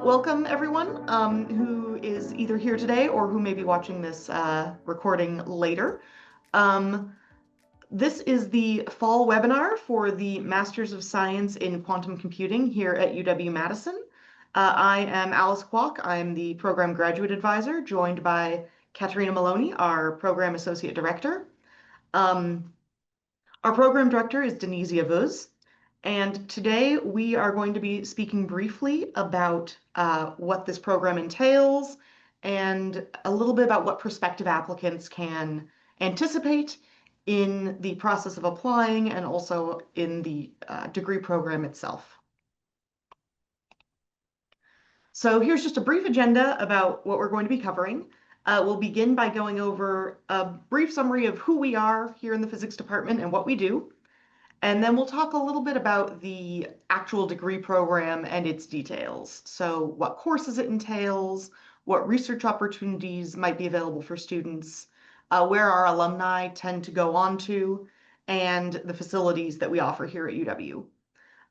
Welcome everyone who is either here today or who may be watching this recording later. Um, this is the fall webinar for the Masters of Science in Quantum Computing here at UW-Madison. I am Alice Kwok. I'm the Program Graduate Advisor, joined by Katerina Maloney, our Program Associate Director. Our Program Director is Denizia Vuz. And today we are going to be speaking briefly about what this program entails and a little bit about what prospective applicants can anticipate in the process of applying and also in the degree program itself. So here's just a brief agenda about what we're going to be covering. We'll begin by going over a brief summary of who we are here in the physics department and what we do. And then we'll talk a little bit about the actual degree program and its details. So what courses it entails, what research opportunities might be available for students, where our alumni tend to go on to, and the facilities that we offer here at UW.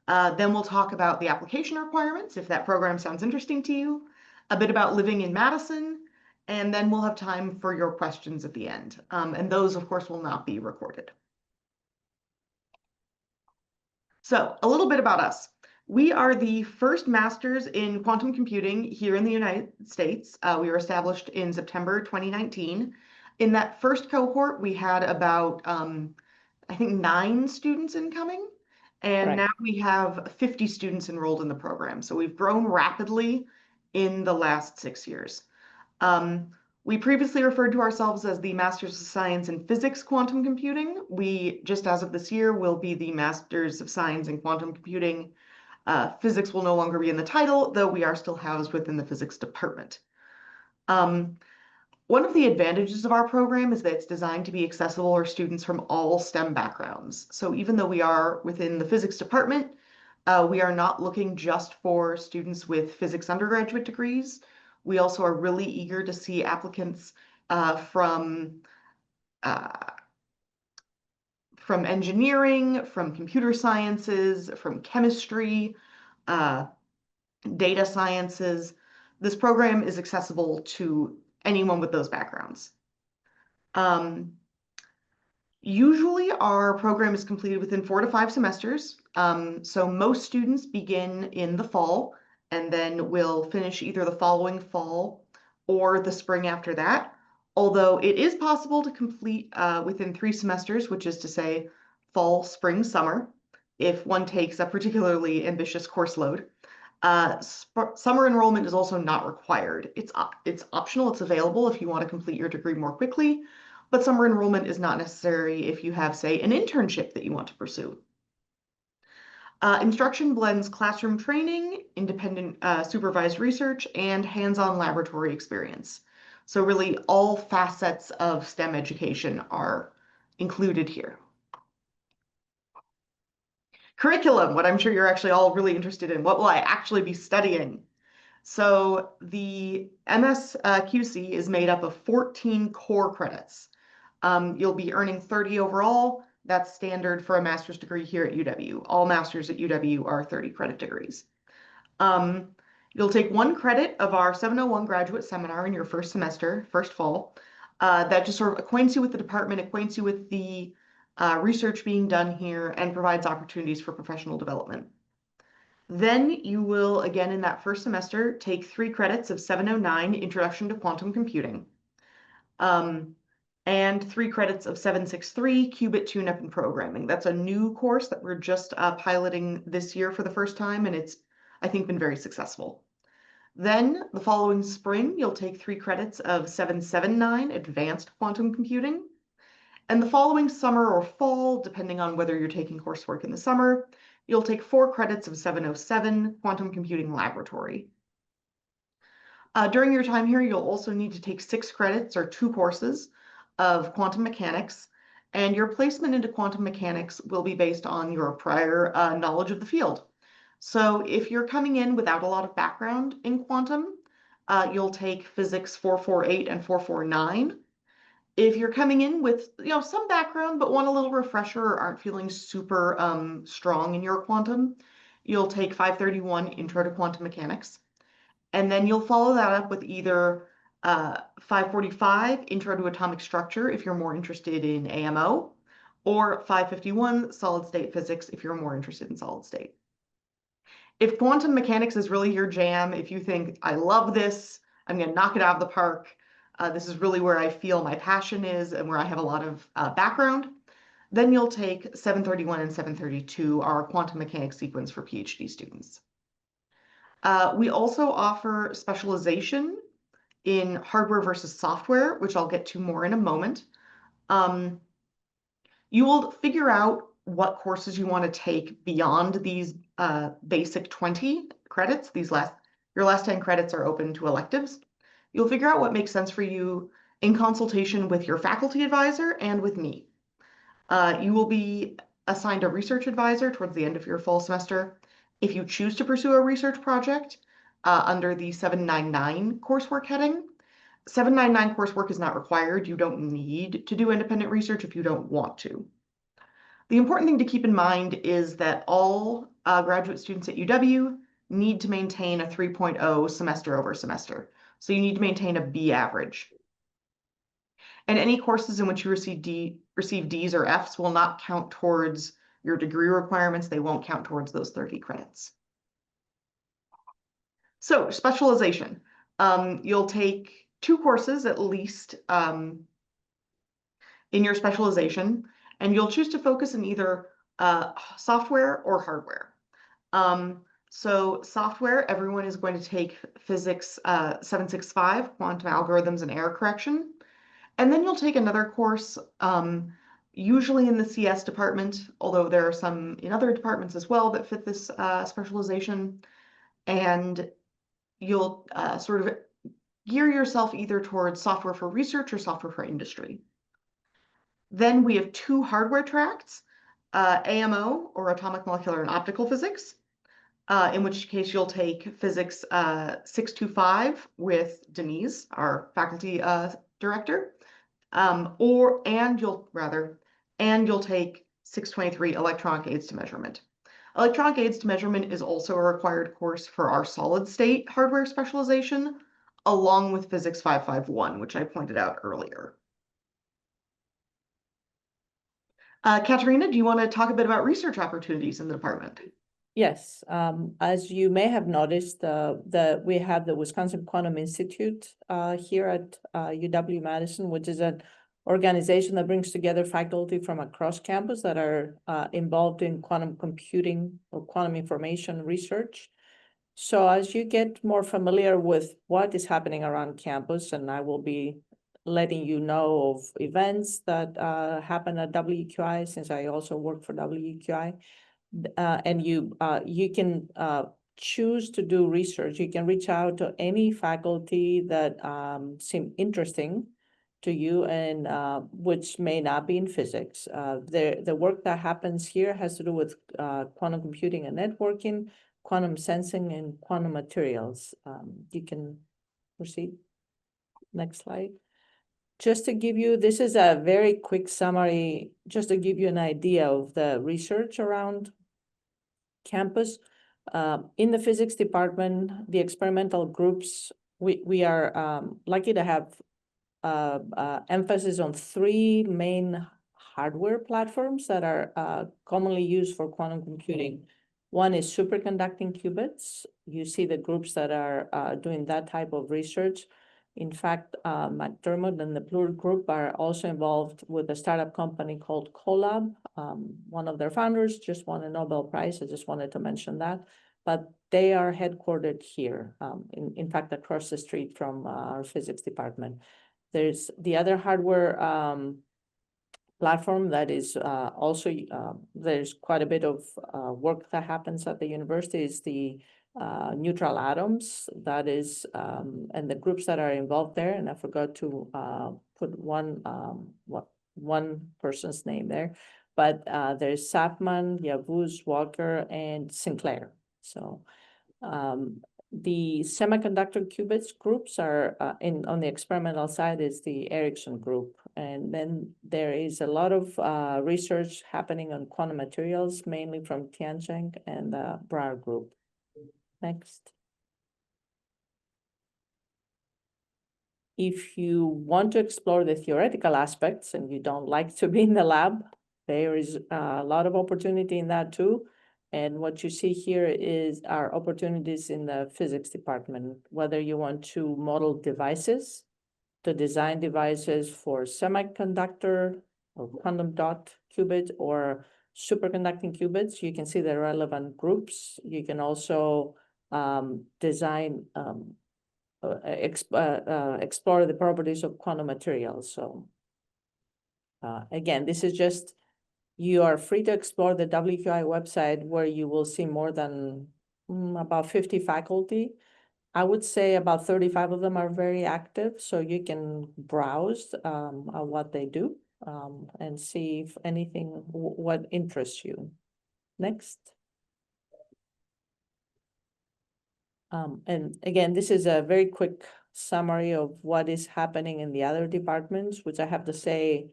Then we'll talk about the application requirements, if that program sounds interesting to you, a bit about living in Madison, and then we'll have time for your questions at the end. And those, of course, will not be recorded. So a little bit about us. We are the first masters in quantum computing here in the United States. We were established in September 2019. In that first cohort, we had about, I think, 9 students incoming. And now we have 50 students enrolled in the program. So we've grown rapidly in the last 6 years. We previously referred to ourselves as the Masters of Science in Physics Quantum Computing. We, just as of this year, will be the Masters of Science in Quantum Computing. Physics will no longer be in the title, though we are still housed within the physics department. One of the advantages of our program is that it's designed to be accessible for students from all STEM backgrounds. So even though we are within the physics department, we are not looking just for students with physics undergraduate degrees. We also are really eager to see applicants from engineering, from computer sciences, from chemistry, data sciences. This program is accessible to anyone with those backgrounds. Usually our program is completed within 4 to 5 semesters. So most students begin in the fall and then will finish either the following fall or the spring after that. Although it is possible to complete within 3 semesters, which is to say fall, spring, summer, if one takes a particularly ambitious course load. Summer enrollment is also not required. It's optional, it's available if you want to complete your degree more quickly, but summer enrollment is not necessary if you have, say, an internship that you want to pursue. Instruction blends classroom training, independent supervised research, and hands-on laboratory experience. So really all facets of STEM education are included here. Curriculum, what I'm sure you're actually all really interested in. What will I actually be studying? So the MSQC is made up of 14 core credits. You'll be earning 30 overall. That's standard for a master's degree here at UW. All masters at UW are 30 credit degrees. You'll take 1 credit of our 701 graduate seminar in your first semester, first fall. That just sort of acquaints you with the department, acquaints you with the research being done here, and provides opportunities for professional development. Then you will, again in that first semester, take 3 credits of 709 Introduction to Quantum Computing. And 3 credits of 763 Qubit Tune-Up and Programming. That's a new course that we're just piloting this year for the first time, and it's, I think, been very successful. Then the following spring, you'll take 3 credits of 779 Advanced Quantum Computing. And the following summer or fall, depending on whether you're taking coursework in the summer, you'll take 4 credits of 707 Quantum Computing Laboratory. During your time here, you'll also need to take 6 credits or 2 courses of quantum mechanics, and your placement into quantum mechanics will be based on your prior knowledge of the field. So if you're coming in without a lot of background in quantum, you'll take physics 448 and 449. If you're coming in with some background but want a little refresher or aren't feeling super strong in your quantum, you'll take 531 Intro to Quantum Mechanics. And then you'll follow that up with either 545, Intro to Atomic Structure, if you're more interested in AMO, or 551, Solid State Physics, if you're more interested in solid state. If quantum mechanics is really your jam, if you think, I love this, I'm going to knock it out of the park, this is really where I feel my passion is and where I have a lot of background, then you'll take 731 and 732, our quantum mechanics sequence for PhD students. We also offer specialization in hardware versus software, which I'll get to more in a moment. You will figure out what courses you want to take beyond these basic 20 credits. Your last 10 credits are open to electives. You'll figure out what makes sense for you in consultation with your faculty advisor and with me. You will be assigned a research advisor towards the end of your fall semester. If you choose to pursue a research project under the 799 coursework heading, 799 coursework is not required. You don't need to do independent research if you don't want to. The important thing to keep in mind is that all graduate students at UW need to maintain a 3.0 semester over semester. So you need to maintain a B average. And any courses in which you receive Ds or Fs will not count towards your degree requirements. They won't count towards those 30 credits. So specialization. You'll take 2 courses at least in your specialization, and you'll choose to focus in either software or hardware. So software, everyone is going to take Physics 765, Quantum Algorithms and Error Correction. And then you'll take another course, usually in the CS department, although there are some in other departments as well that fit this specialization. And you'll sort of gear yourself either towards software for research or software for industry. Then we have 2 hardware tracks, AMO, or Atomic Molecular and Optical Physics, in which case you'll take Physics 625 with Denise, our faculty director, and you'll take 623 Electronic Aids to Measurement. Electronic Aids to Measurement is also a required course for our solid state hardware specialization, along with Physics 551, which I pointed out earlier. Katerina, do you want to talk a bit about research opportunities in the department? Yes, as you may have noticed, we have the Wisconsin Quantum Institute here at UW-Madison, which is an organization that brings together faculty from across campus that are involved in quantum computing or quantum information research. So as you get more familiar with what is happening around campus, and I will be letting you know of events that happen at WQI, since I also work for WQI. And you can choose to do research. You can reach out to any faculty that seem interesting to you and which may not be in physics. The work that happens here has to do with quantum computing and networking, quantum sensing, and quantum materials. You can proceed. Next slide. Just to give you, this is a very quick summary, just to give you an idea of the research around campus. In the physics department, the experimental groups, we are lucky to have emphasis on 3 main hardware platforms that are commonly used for quantum computing. One is superconducting qubits. You see the groups that are doing that type of research. In fact, McDermott and the Plur group are also involved with a startup company called Colab. One of their founders just won a Nobel Prize. I just wanted to mention that. But they are headquartered here, in fact, across the street from our physics department. There's the other hardware platform that is also, there's quite a bit of work that happens at the university, is the neutral atoms, that is, and the groups that are involved there. And I forgot to put one person's name there, but there's Sapman, Yavuz, Walker, and Sinclair. So the semiconductor qubits groups are on the experimental side is the Ericsson group. And then there is a lot of research happening on quantum materials, mainly from Tianzheng and the Brar group. Next. if you want to explore the theoretical aspects and you don't like to be in the lab, there is a lot of opportunity in that too. And what you see here is our opportunities in the physics department, whether you want to model devices, to design devices for semiconductor or quantum dot qubits or superconducting qubits. You can see the relevant groups. You can also design explore the properties of quantum materials. So again, this is just, you are free to explore the WQI website where you will see more than about 50 faculty. I would say about 35 of them are very active, so you can browse on what they do and see if anything, what interests you. Next. And again, this is a very quick summary of what is happening in the other departments, which I have to say,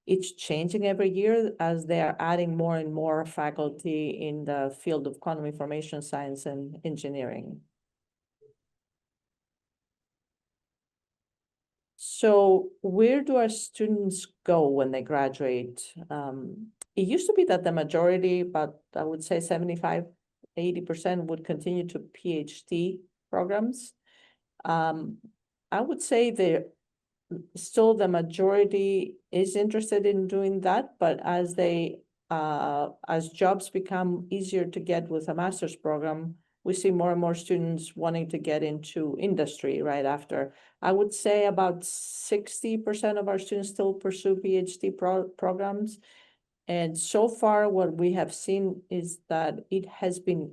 it's changing every year as they are adding more and more faculty in the field of quantum information science and engineering. So where do our students go when they graduate? It used to be that the majority, about I would say 75, 80% would continue to PhD programs. I would say still the majority is interested in doing that, but as jobs become easier to get with a master's program, we see more and more students wanting to get into industry right after. I would say about 60% of our students still pursue PhD programs. And so far, what we have seen is that it has been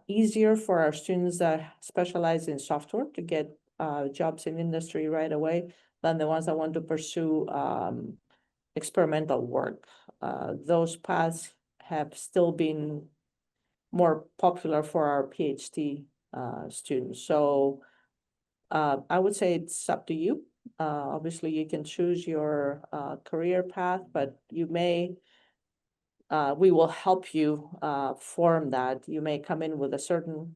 easier for our students that specialize in software to get jobs in industry right away than the ones that want to pursue experimental work. Those paths have still been more popular for our PhD students. So I would say it's up to you. Obviously, you can choose your career path, but you may, we will help you form that. You may come in with a certain,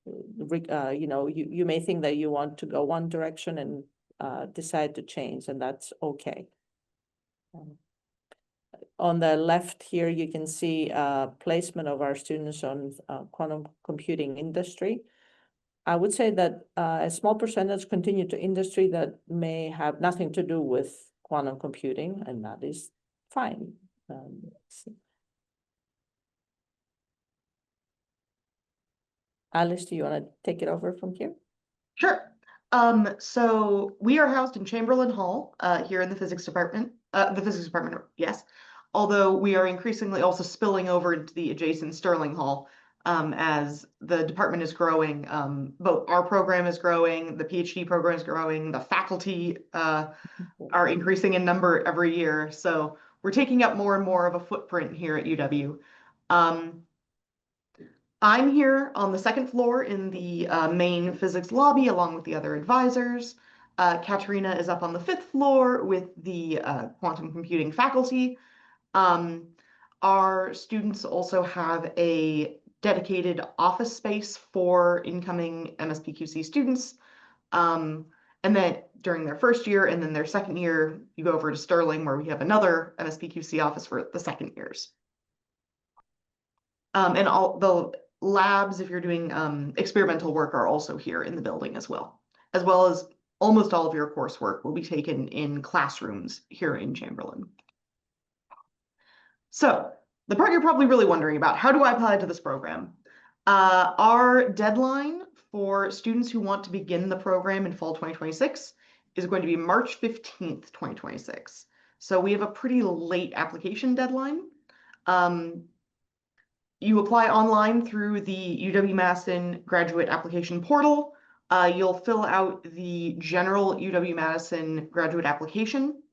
you may think that you want to go one direction and decide to change, and that's okay. On the left here, you can see placement of our students on quantum computing industry. I would say that a small percentage continue to industry that may have nothing to do with quantum computing, and that is fine. Alice, do you want to take it over from here? Sure. So we are housed in Chamberlain Hall here in the physics department. Yes. Although we are increasingly also spilling over into the adjacent Sterling Hall as the department is growing. Both our program is growing, the PhD program is growing, the faculty are increasing in number every year. So we're taking up more and more of a footprint here at UW. I'm here on the second floor in the main physics lobby along with the other advisors. Katerina is up on the fifth floor with the quantum computing faculty. Our students also have a dedicated office space for incoming MSPQC students. And then during their first year and then their second year, you go over to Sterling where we have another MSPQC office for the second years. And all the labs, if you're doing experimental work, are also here in the building as well as almost all of your coursework will be taken in classrooms here in Chamberlain. So the part you're probably really wondering about, how do I apply to this program? Our deadline for students who want to begin the program in fall 2026 is going to be March 15th, 2026. So we have a pretty late application deadline. You apply online through the UW-Madison graduate application portal. You'll fill out the general UW-Madison graduate application.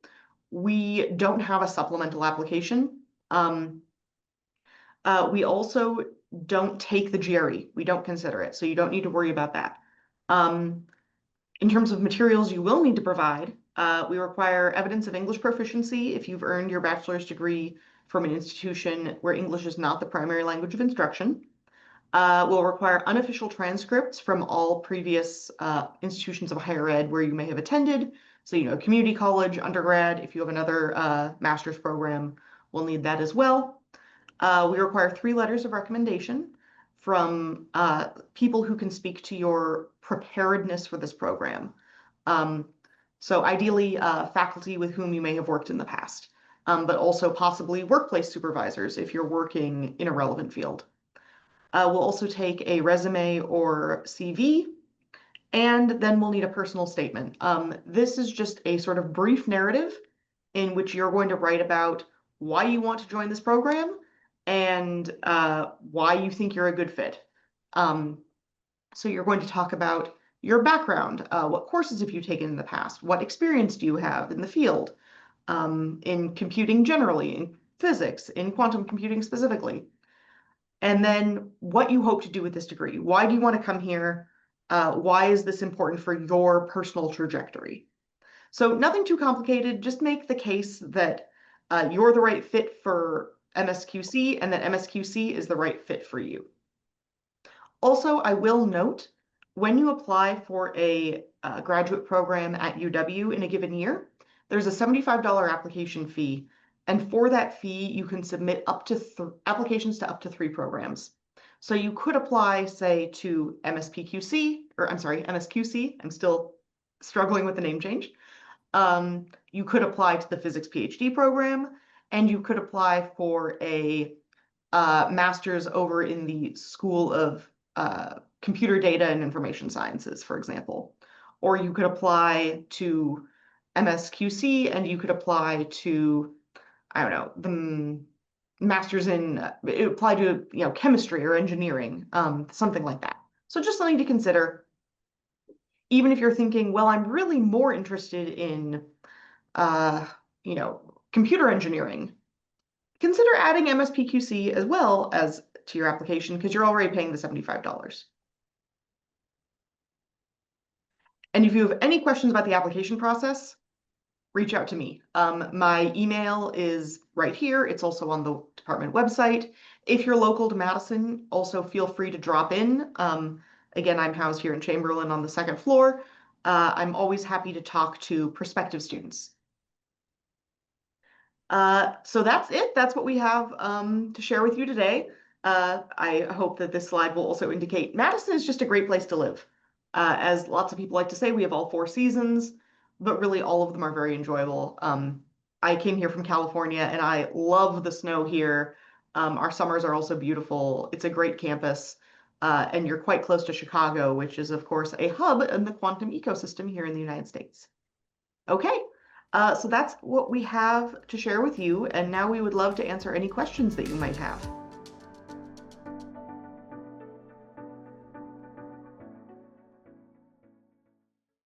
We don't have a supplemental application. We also don't take the GRE. We don't consider it, so you don't need to worry about that. In terms of materials you will need to provide, we require evidence of English proficiency if you've earned your bachelor's degree from an institution where English is not the primary language of instruction. Will require unofficial transcripts from all previous institutions of higher ed where you may have attended. So, community college, undergrad, if you have another master's program, we'll need that as well. We require 3 letters of recommendation from people who can speak to your preparedness for this program. So ideally, faculty with whom you may have worked in the past, but also possibly workplace supervisors if you're working in a relevant field. We'll also take a resume or CV, and then we'll need a personal statement. This is just a sort of brief narrative in which you're going to write about why you want to join this program and why you think you're a good fit. So you're going to talk about your background, what courses have you taken in the past, what experience do you have in the field, in computing generally, in physics, in quantum computing specifically, and then what you hope to do with this degree. Why do you want to come here? Why is this important for your personal trajectory? So nothing too complicated, just make the case that you're the right fit for MSQC and that MSQC is the right fit for you. Also, I will note, when you apply for a graduate program at UW in a given year, there's a $75 application fee. And for that fee, you can submit up to applications to up to 3 programs. So you could apply, say, to MSPQC, or I'm sorry, MSQC. I'm still struggling with the name change. You could apply to the physics PhD program, and you could apply for a master's over in the School of Computer Data and Information Sciences, for example. Or you could apply to MSQC, and you could apply to, I don't know, the master's in, apply to, chemistry or engineering, something like that. So just something to consider. Even if you're thinking, well, I'm really more interested in, computer engineering, consider adding MSPQC as well as to your application because you're already paying the $75. And if you have any questions about the application process, reach out to me. My email is right here. It's also on the department website. If you're local to Madison, also feel free to drop in. Again, I'm housed here in Chamberlain on the 2nd floor. I'm always happy to talk to prospective students. So that's it. That's what we have to share with you today. I hope that this slide will also indicate Madison is just a great place to live. As lots of people like to say, we have all 4 seasons, but really all of them are very enjoyable. I came here from California and I love the snow here. Our summers are also beautiful. It's a great campus. And you're quite close to Chicago, which is, of course, a hub in the quantum ecosystem here in the United States. Okay, so that's what we have to share with you. And now we would love to answer any questions that you might have.